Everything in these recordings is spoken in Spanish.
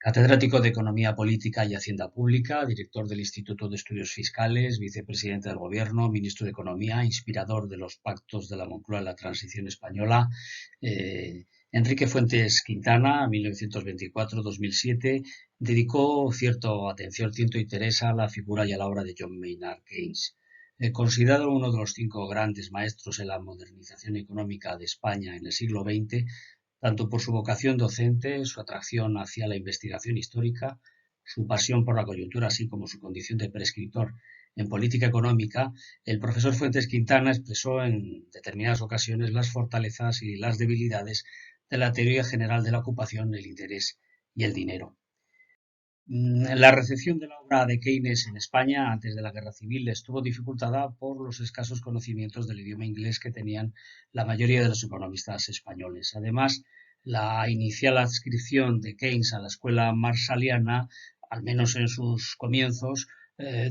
Catedrático de Economía Política y Hacienda Pública, director del Instituto de Estudios Fiscales, vicepresidente del Gobierno, ministro de Economía, inspirador de los pactos de la Moncloa en la transición española. Enrique Fuentes Quintana, 1924-2007, dedicó cierta atención, cierto interés a la figura y a la obra de John Maynard Keynes. Considerado uno de los 5 grandes maestros en la modernización económica de España en el siglo XX, tanto por su vocación docente, su atracción hacia la investigación histórica, su pasión por la coyuntura, así como su condición de prescriptor en política económica, el profesor Fuentes Quintana expresó en determinadas ocasiones las fortalezas y las debilidades de la teoría general de la ocupación, el interés y el dinero. La recepción de la obra de Keynes en España antes de la Guerra Civil estuvo dificultada por los escasos conocimientos del idioma inglés que tenían la mayoría de los economistas españoles. Además, la inicial adscripción de Keynes a la escuela marsaliana, al menos en sus comienzos,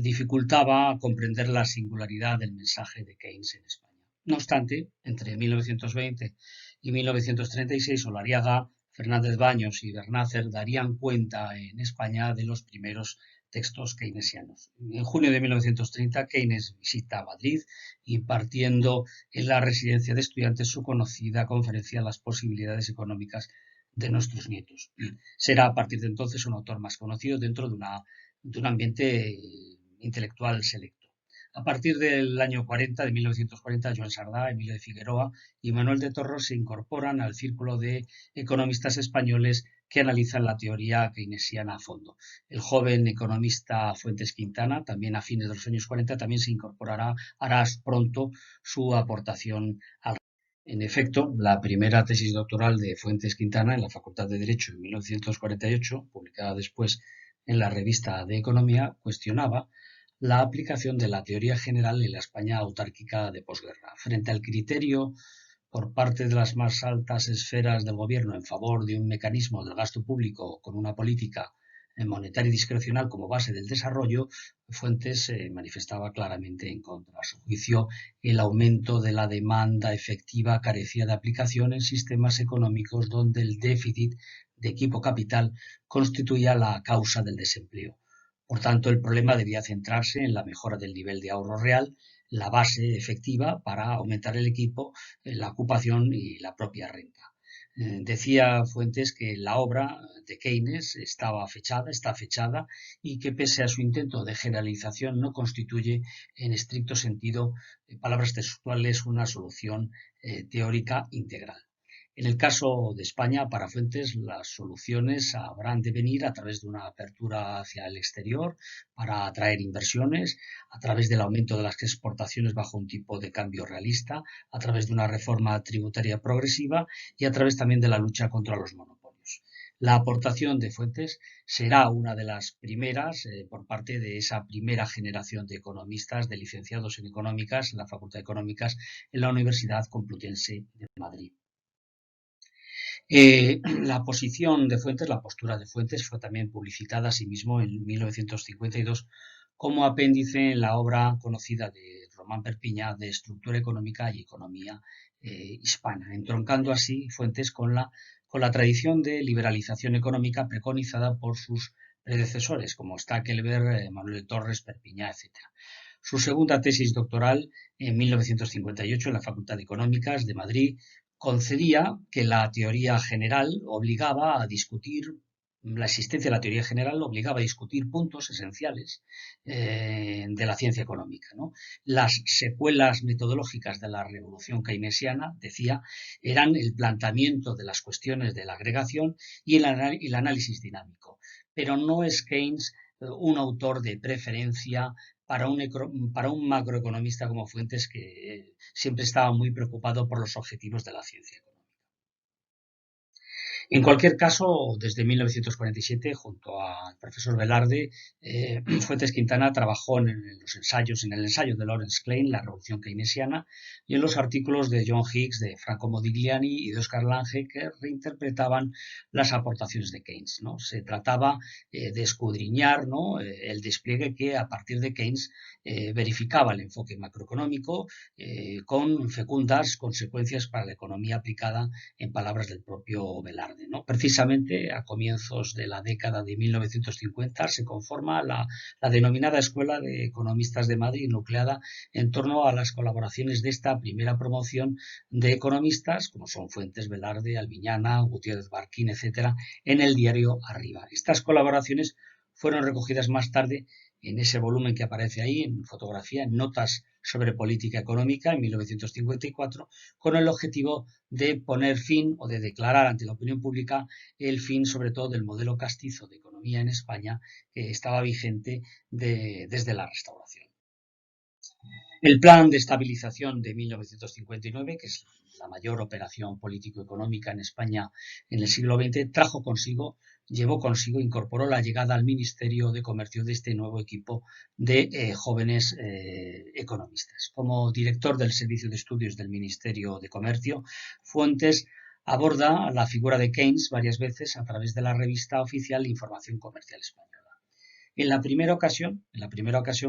dificultaba comprender la singularidad del mensaje de Keynes en España. No obstante, entre 1920 y 1936, Olariaga, Fernández Baños y Bernácer darían cuenta en España de los primeros textos keynesianos. En junio de 1930, Keynes visita Madrid, impartiendo en la residencia de estudiantes su conocida conferencia Las posibilidades económicas de nuestros nietos. Será a partir de entonces un autor más conocido dentro de un ambiente intelectual selecto. A partir del año 40, de 1940, Joan Sardá, Emilio de Figueroa y Manuel de Torros se incorporan al círculo de economistas españoles que analizan la teoría keynesiana a fondo. El joven economista Fuentes Quintana, también a fines de los años 40, también se incorporará, hará pronto su aportación al. En efecto, la primera tesis doctoral de Fuentes Quintana en la Facultad de Derecho en 1948, publicada después en la Revista de Economía, cuestionaba la aplicación de la teoría general en la España autárquica de posguerra. Frente al criterio por parte de las más altas esferas del gobierno en favor de un mecanismo del gasto público con una política monetaria y discrecional como base del desarrollo, Fuentes manifestaba claramente en contra. A su juicio, el aumento de la demanda efectiva carecía de aplicación en sistemas económicos donde el déficit de equipo capital constituía la causa del desempleo. Por tanto, el problema debía centrarse en la mejora del nivel de ahorro real, la base efectiva para aumentar el equipo, la ocupación y la propia renta. Decía Fuentes que la obra de Keynes está fechada y que pese a su intento de generalización no constituye en estricto sentido, palabras textuales, una solución teórica integral. En el caso de España, para Fuentes, las soluciones habrán de venir a través de una apertura hacia el exterior para atraer inversiones, a través del aumento de las exportaciones bajo un tipo de cambio realista, a través de una reforma tributaria progresiva y a través también de la lucha contra los monopolios. La aportación de Fuentes será una de las primeras por parte de esa primera generación de economistas, de licenciados en económicas, en la Facultad de Económicas, en la Universidad Complutense de Madrid. La posición de Fuentes, la postura de Fuentes, fue también publicitada asimismo en 1952 como apéndice en la obra conocida de Román Perpiñá de Estructura Económica y Economía Hispana, entroncando así Fuentes con la tradición de liberalización económica preconizada por sus predecesores, como Stackelberg, Manuel Torres, Perpiñá, etc. Su segunda tesis doctoral, en 1958, en la Facultad de Económicas de Madrid, concedía que la teoría general obligaba a discutir, la existencia de la teoría general obligaba a discutir puntos esenciales de la ciencia económica, ¿no? Las secuelas metodológicas de la revolución keynesiana, decía, eran el planteamiento de las cuestiones de la agregación y el análisis dinámico. Pero no es Keynes un autor de preferencia para un macroeconomista como Fuentes, que siempre estaba muy preocupado por los objetivos de la ciencia económica. En cualquier caso, desde 1947, junto al profesor Velarde, Fuentes Quintana trabajó en el ensayo de Lawrence Klein, La revolución keynesiana, y en los artículos de John Hicks, de Franco Modigliani y de Oscar Lange, que reinterpretaban las aportaciones de Keynes, ¿no? Se trataba de escudriñar, ¿no?, el despliegue que a partir de Keynes verificaba el enfoque macroeconómico con fecundas consecuencias para la economía aplicada, en palabras del propio Velarde. tarde, ¿no? Precisamente a comienzos de la década de 1950 se conforma la denominada Escuela de Economistas de Madrid, nucleada en torno a las colaboraciones de esta primera promoción de economistas, como son Fuentes, Velarde, Albiñana, Gutiérrez Barquín, etcétera, en el diario Arriba. Estas colaboraciones fueron recogidas más tarde en ese volumen que aparece ahí, en fotografía, en Notas sobre Política Económica, en 1954, con el objetivo de poner fin o de declarar ante la opinión pública el fin, sobre todo, del modelo castizo de economía en España que estaba vigente desde la Restauración. El Plan de Estabilización de 1959, que es la mayor operación político-económica en España en el siglo XX, llevó consigo, incorporó la llegada al Ministerio de Comercio de este nuevo equipo de jóvenes economistas. Como director del Servicio de Estudios del Ministerio de Comercio, Fuentes aborda la figura de Keynes varias veces a través de la revista oficial Información Comercial Española. En la primera ocasión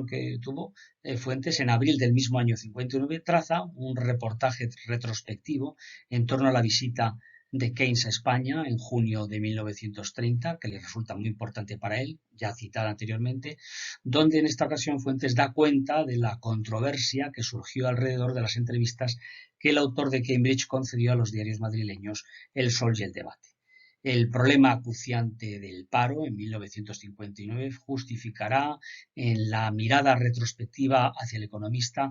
que tuvo Fuentes, en abril del mismo año 59, traza un reportaje retrospectivo en torno a la visita de Keynes a España en junio de 1930, que le resulta muy importante para él, ya citada anteriormente, donde en esta ocasión Fuentes da cuenta de la controversia que surgió alrededor de las entrevistas que el autor de Cambridge concedió a los diarios madrileños El Sol y El Debate. El problema acuciante del paro en 1959 justificará en la mirada retrospectiva hacia el economista,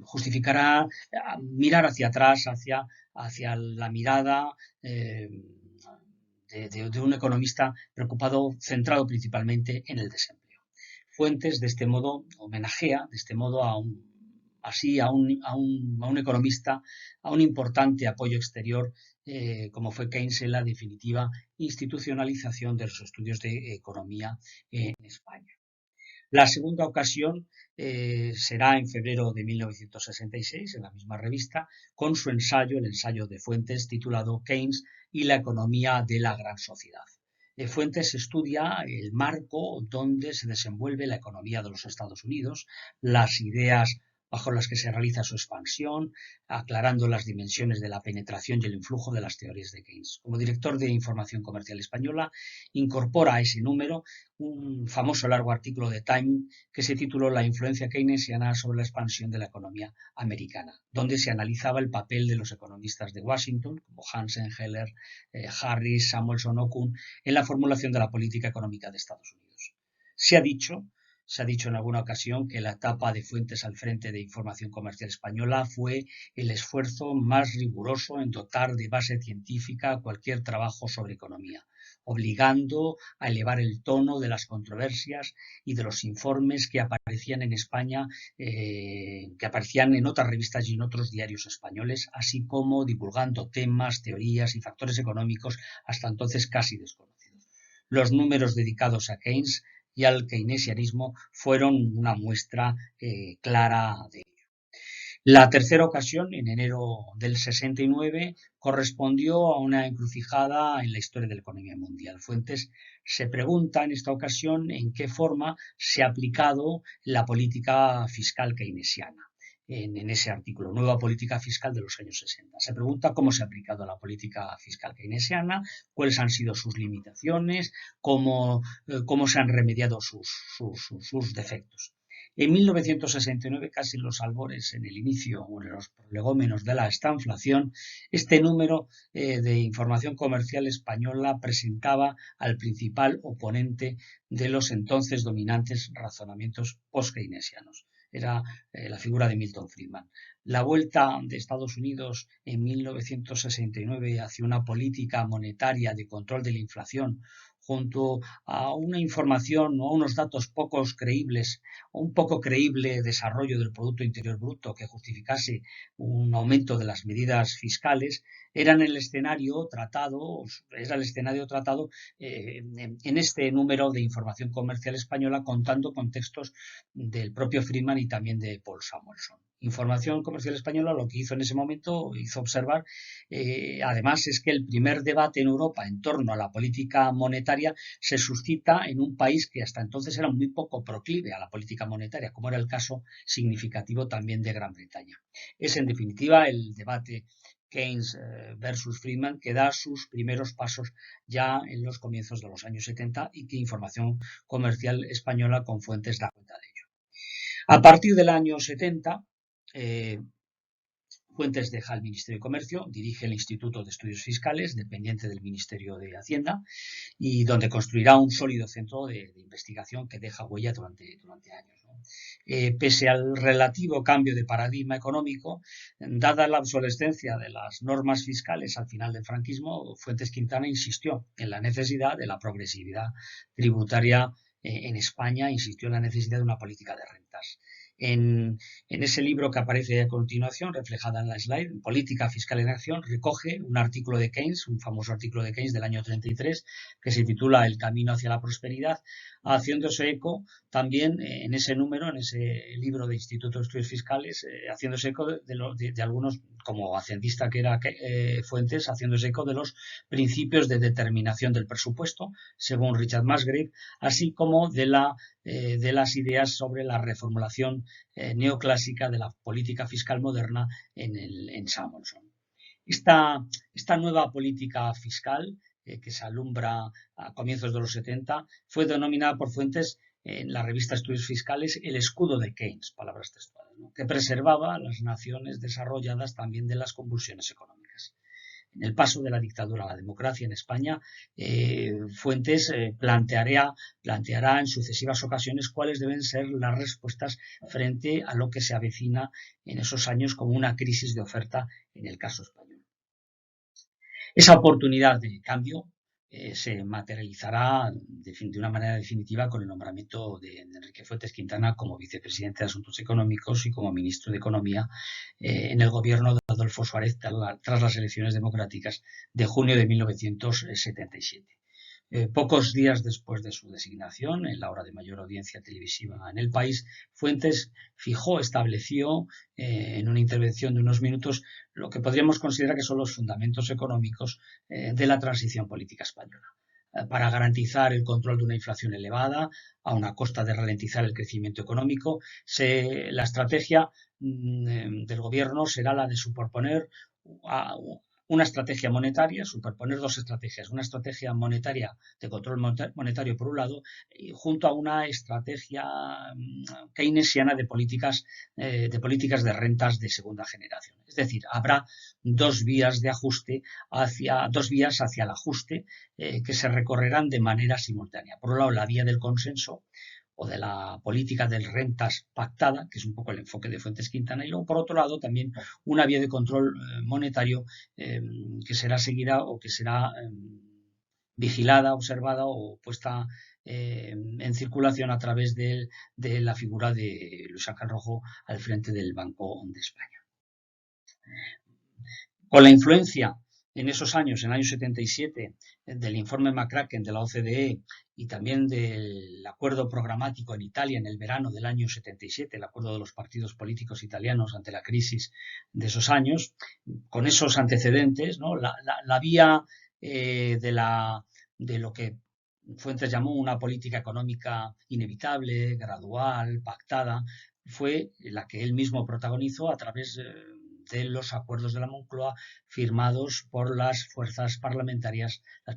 justificará mirar hacia atrás, hacia la mirada de un economista preocupado, centrado principalmente en el desempleo. Fuentes, de este modo, homenajea de este modo a un economista, a un importante apoyo exterior, como fue Keynes en la definitiva institucionalización de los estudios de economía en España. La segunda ocasión será en febrero de 1966, en la misma revista, con su ensayo, el ensayo de Fuentes, titulado Keynes y la economía de la gran sociedad. Fuentes estudia el marco donde se desenvuelve la economía de los Estados Unidos, las ideas bajo las que se realiza su expansión, aclarando las dimensiones de la penetración y el influjo de las teorías de Keynes. Como director de Información Comercial Española, incorpora a ese número un famoso largo artículo de Time que se tituló La influencia keynesiana sobre la expansión de la economía americana, donde se analizaba el papel de los economistas de Washington, como Hansen, Heller, Harris, Samuelson o Kuhn, en la formulación de la política económica de Estados Unidos. Se ha dicho en alguna ocasión que la etapa de Fuentes al frente de Información Comercial Española fue el esfuerzo más riguroso en dotar de base científica cualquier trabajo sobre economía, obligando a elevar el tono de las controversias y de los informes que aparecían en España, que aparecían en otras revistas y en otros diarios españoles, así como divulgando temas, teorías y factores económicos hasta entonces casi desconocidos. Los números dedicados a Keynes y al keynesianismo fueron una muestra clara de ello. La tercera ocasión, en enero del 69, correspondió a una encrucijada en la historia de la economía mundial. Fuentes se pregunta en esta ocasión en qué forma se ha aplicado la política fiscal keynesiana. En ese artículo, Nueva Política Fiscal de los años 60. Se pregunta cómo se ha aplicado la política fiscal keynesiana, cuáles han sido sus limitaciones, cómo se han remediado sus defectos. En 1969, casi en los albores, en el inicio o en los prolegómenos de la estanflación, este número de Información Comercial Española presentaba al principal oponente de los entonces dominantes razonamientos post-keynesianos. Era la figura de Milton Friedman. La vuelta de Estados Unidos en 1969 hacia una política monetaria de control de la inflación, junto a una información o a unos datos poco creíbles, o un poco creíble desarrollo del Producto Interior Bruto que justificase un aumento de las medidas fiscales, era el escenario tratado en este número de Información Comercial Española, contando con textos del propio Friedman y también de Paul Samuelson. Información Comercial Española lo que hizo en ese momento, hizo observar, además, es que el primer debate en Europa en torno a la política monetaria se suscita en un país que hasta entonces era muy poco proclive a la política monetaria, como era el caso significativo también de Gran Bretaña. Es, en definitiva, el debate Keynes versus Friedman, que da sus primeros pasos ya en los comienzos de los años 70 y que Información Comercial Española con Fuentes da cuenta de ello. A partir del año 70, Fuentes deja el Ministerio de Comercio, dirige el Instituto de Estudios Fiscales, dependiente del Ministerio de Hacienda, y donde construirá un sólido centro de investigación que deja huella durante años, ¿no? Pese al relativo cambio de paradigma económico, dada la obsolescencia de las normas fiscales al final del franquismo, Fuentes Quintana insistió en la necesidad de la progresividad tributaria en España, insistió en la necesidad de una política de rentas. En ese libro que aparece a continuación, reflejada en la slide, Política Fiscal en Acción, recoge un artículo de Keynes, un famoso artículo de Keynes del año 33, que se titula El camino hacia la prosperidad, haciéndose eco también en ese número, en ese libro de Instituto de Estudios Fiscales, haciéndose eco de algunos, como hacendista que era Fuentes, haciéndose eco de los principios de determinación del presupuesto, según Richard Musgrave, así como de las ideas sobre la reformulación neoclásica de la política fiscal moderna en Samuelson. Esta nueva política fiscal que se alumbra a comienzos de los 70 fue denominada por Fuentes en la revista Estudios Fiscales el escudo de Keynes, palabras textuales, ¿no?, que preservaba a las naciones desarrolladas también de las convulsiones económicas. En el paso de la dictadura a la democracia en España, Fuentes planteará en sucesivas ocasiones cuáles deben ser las respuestas frente a lo que se avecina en esos años como una crisis de oferta en el caso español. Esa oportunidad de cambio se materializará de una manera definitiva con el nombramiento de Enrique Fuentes Quintana como vicepresidente de Asuntos Económicos y como ministro de Economía en el gobierno de Adolfo Suárez tras las elecciones democráticas de junio de 1977. Pocos días después de su designación, en la hora de mayor audiencia televisiva en el país, Fuentes estableció en una intervención de unos minutos lo que podríamos considerar que son los fundamentos económicos de la transición política española. Para garantizar el control de una inflación elevada, a una costa de ralentizar el crecimiento económico, la estrategia del gobierno será la de superponer una estrategia monetaria, superponer dos estrategias, una estrategia monetaria de control monetario por un lado, junto a una estrategia keynesiana de políticas de rentas de segunda generación. Es decir, habrá dos vías hacia el ajuste que se recorrerán de manera simultánea. Por un lado, la vía del consenso o de la política de rentas pactada, que es un poco el enfoque de Fuentes Quintana, y luego, por otro lado, también una vía de control monetario que será seguida o que será vigilada, observada o puesta en circulación a través de la figura de Luis Ángel Rojo al frente del Banco de España. Con la influencia en esos años, en el año 77, del informe McCracken de la OCDE y también del acuerdo programático en Italia en el verano del año 77, el acuerdo de los partidos políticos italianos ante la crisis de esos años, con esos antecedentes, ¿no?, la vía de lo que Fuentes llamó una política económica inevitable, gradual, pactada, fue la que él mismo protagonizó a través de los acuerdos de la Moncloa firmados por las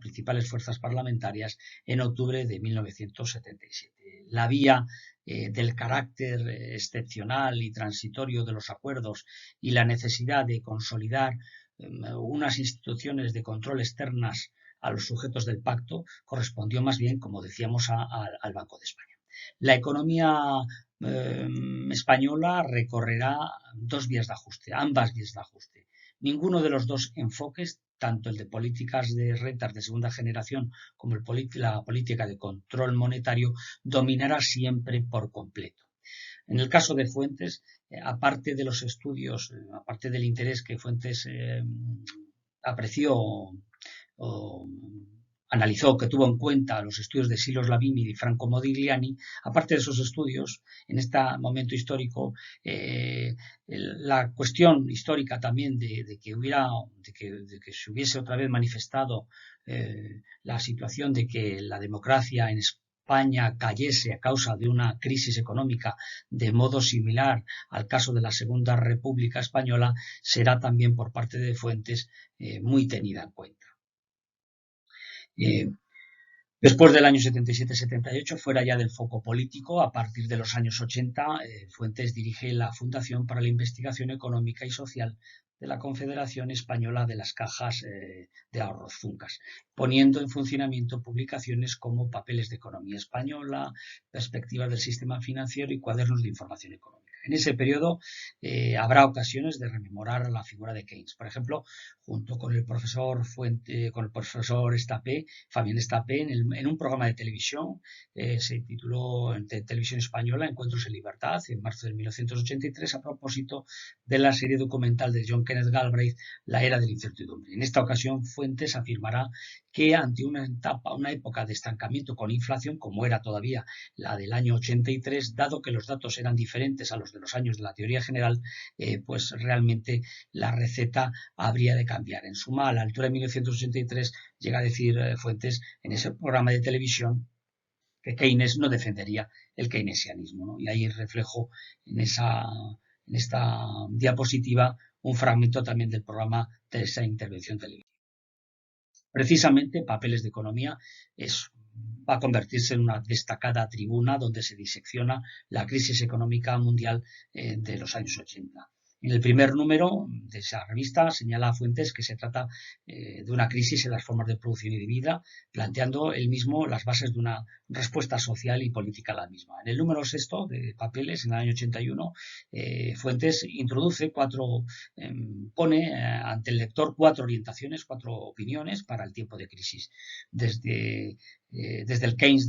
principales fuerzas parlamentarias en octubre de 1977. La vía del carácter excepcional y transitorio de los acuerdos y la necesidad de consolidar unas instituciones de control externas a los sujetos del pacto correspondió más bien, como decíamos, al Banco de España. La economía española recorrerá ambas vías de ajuste. Ninguno de los dos enfoques, tanto el de políticas de rentas de segunda generación como la política de control monetario, dominará siempre por completo. En el caso de Fuentes, aparte de los estudios, aparte del interés que Fuentes apreció o analizó, que tuvo en cuenta los estudios de Silos Lavini y de Franco Modigliani, aparte de esos estudios, en este momento histórico, la cuestión histórica también de que se hubiese otra vez manifestado la situación de que la democracia España cayese a causa de una crisis económica de modo similar al caso de la Segunda República Española, será también por parte de Fuentes muy tenida en cuenta. Después del año 77-78, fuera ya del foco político, a partir de los años 80, Fuentes dirige la Fundación para la Investigación Económica y Social de la Confederación Española de las Cajas de Ahorros, FUNCAS, poniendo en funcionamiento publicaciones como Papeles de Economía Española, Perspectivas del Sistema Financiero y Cuadernos de Información Económica. En ese periodo habrá ocasiones de rememorar la figura de Keynes. Por ejemplo, junto con el profesor Fabián Estapé, en un programa de televisión, se tituló de Televisión Española Encuentros en Libertad, en marzo de 1983, a propósito de la serie documental de John Kenneth Galbraith, La Era de la Incertidumbre. En esta ocasión, Fuentes afirmará que ante una época de estancamiento con inflación, como era todavía la del año 83, dado que los datos eran diferentes a los de los años de la teoría general, pues realmente la receta habría de cambiar. En suma, a la altura de 1983, llega a decir Fuentes en ese programa de televisión que Keynes no defendería el keynesianismo, ¿no? Y ahí reflejo en esta diapositiva un fragmento también del programa de esa intervención televisiva. Precisamente, Papeles de Economía va a convertirse en una destacada tribuna donde se disecciona la crisis económica mundial de los años 80. En el primer número de esa revista señala a Fuentes que se trata de una crisis en las formas de producción y de vida, planteando él mismo las bases de una respuesta social y política a la misma. En el número sexto de Papeles, en el año 81, Fuentes introduce pone ante el lector 4 orientaciones, 4 opiniones para el tiempo de crisis. Desde el Keynes,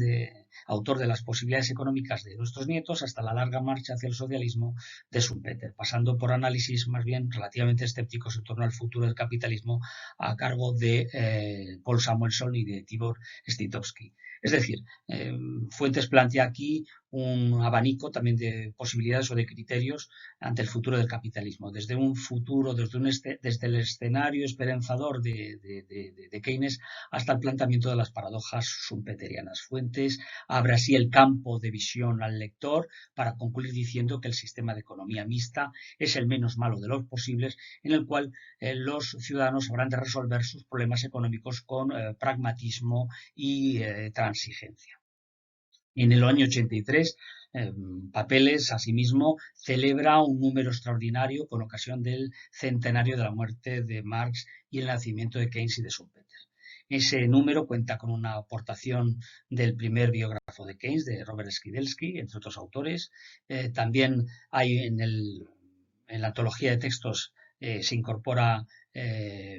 autor de Las posibilidades económicas de nuestros nietos, hasta la larga marcha hacia el socialismo de Schumpeter, pasando por análisis más bien relativamente escépticos en torno al futuro del capitalismo a cargo de Paul Samuelson y de Tibor Stitowski. Es decir, Fuentes plantea aquí un abanico también de posibilidades o de criterios ante el futuro del capitalismo, desde un futuro, desde el escenario esperanzador de Keynes hasta el planteamiento de las paradojas schumpeterianas. Fuentes abre así el campo de visión al lector para concluir diciendo que el sistema de economía mixta es el menos malo de los posibles, en el cual los ciudadanos habrán de resolver sus problemas económicos con pragmatismo y transigencia. En el año 83, Papeles, asimismo, celebra un número extraordinario con ocasión del centenario de la muerte de Marx y el nacimiento de Keynes y de Schumpeter. Ese número cuenta con una aportación del primer biógrafo de Keynes, de Robert Skidelsky, entre otros autores. También hay en la antología de textos se incorpora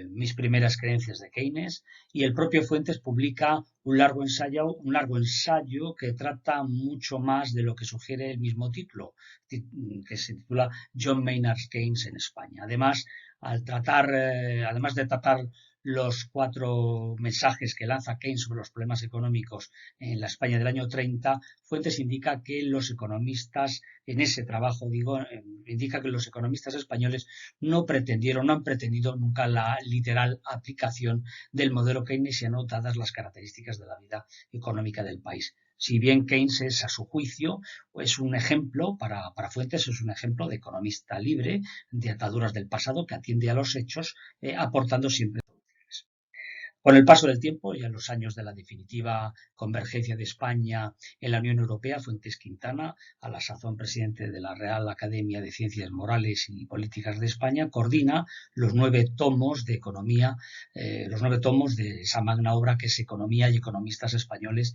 Mis primeras creencias de Keynes, y el propio Fuentes publica un largo ensayo que trata mucho más de lo que sugiere el mismo título, que se titula John Maynard Keynes en España. Además de tratar los 4 mensajes que lanza Keynes sobre los problemas económicos en la España del año 30, Fuentes indica que los economistas, en ese trabajo indica que los economistas españoles no han pretendido nunca la literal aplicación del modelo keynesiano, dadas las características de la vida económica del país. Si bien Keynes es, a su juicio, es un ejemplo, para Fuentes, es un ejemplo de economista libre, de ataduras del pasado, que atiende a los hechos, aportando siempre soluciones. Con el paso del tiempo, ya en los años de la definitiva convergencia de España en la Unión Europea, Fuentes Quintana, a la sazón presidente de la Real Academia de Ciencias Morales y Políticas de España, coordina los 9 tomos de economía, los 9 tomos de esa magna obra que es Economía y economistas españoles,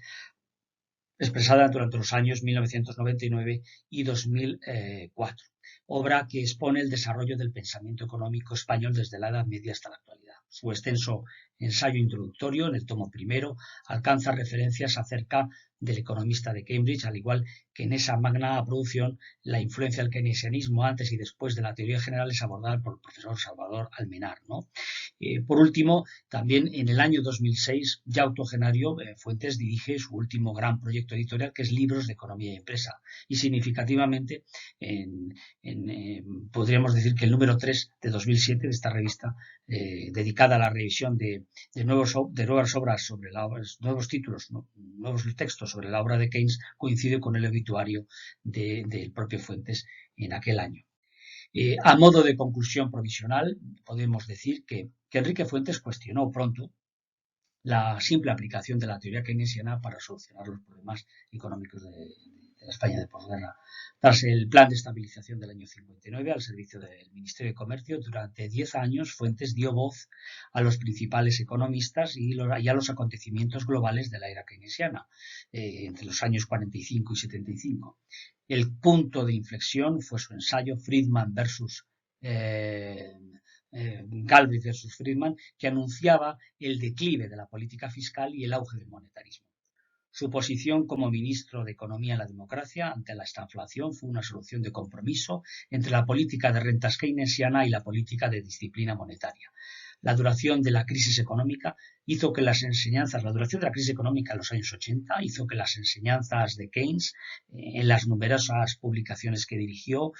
expresada durante los años 1999 y 2004, obra que expone el desarrollo del pensamiento económico español desde la Edad Media hasta la actualidad. Su extenso ensayo introductorio, en el tomo primero, alcanza referencias acerca del economista de Cambridge, al igual que en esa magna producción la influencia del keynesianismo antes y después de la teoría general es abordada por el profesor Salvador Almenar, ¿no? Por último, también en el año 2006, ya octogenario, Fuentes dirige su último gran proyecto editorial, que es Libros de Economía y Empresa, y significativamente podríamos decir que el número 3 de 2007 de esta revista, dedicada a la revisión de nuevas obras sobre nuevos títulos, nuevos textos sobre la obra de Keynes coincide con el obituario del propio Fuentes en aquel año. A modo de conclusión provisional, podemos decir que Enrique Fuentes cuestionó pronto la simple aplicación de la teoría keynesiana para solucionar los problemas económicos de la España de posguerra. Tras el plan de estabilización del año 59 al servicio del Ministerio de Comercio, durante 10 años Fuentes dio voz a los principales economistas y a los acontecimientos globales de la era keynesiana, entre los años 45 y 75. El punto de inflexión fue su ensayo Friedman versus Galbraith versus Friedman, que anunciaba el declive de la política fiscal y el auge del monetarismo. Su posición como ministro de Economía en la democracia ante la estanflación fue una solución de compromiso entre la política de rentas keynesiana y la política de disciplina monetaria. La duración de la crisis económica hizo que la duración de la crisis económica en los años 80 hizo que las enseñanzas de Keynes en las numerosas publicaciones que dirigió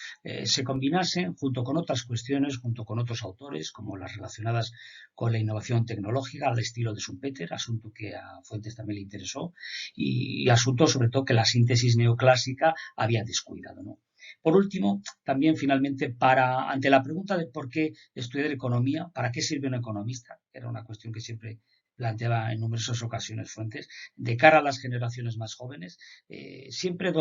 se combinasen junto con otras cuestiones, junto con otros autores, como las relacionadas con la innovación tecnológica al estilo de Schumpeter, asunto que a Fuentes también le interesó, y asunto sobre todo que la síntesis neoclásica había descuidado, ¿no? Por último, también finalmente, ante la pregunta de por qué estudiar economía, ¿para qué sirve un economista? Que era una cuestión que siempre planteaba en numerosas ocasiones Fuentes, de cara a las generaciones más jóvenes, siempre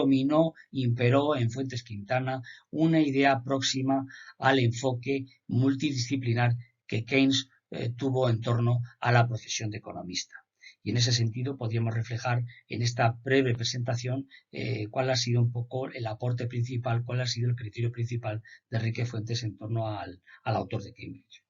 imperó en Fuentes Quintana una idea próxima al enfoque multidisciplinar que Keynes tuvo en torno a la profesión de economista. Y en ese sentido podríamos reflejar en esta breve presentación cuál ha sido un poco el aporte principal, cuál ha sido el criterio principal de Enrique Fuentes en torno al autor de Cambridge.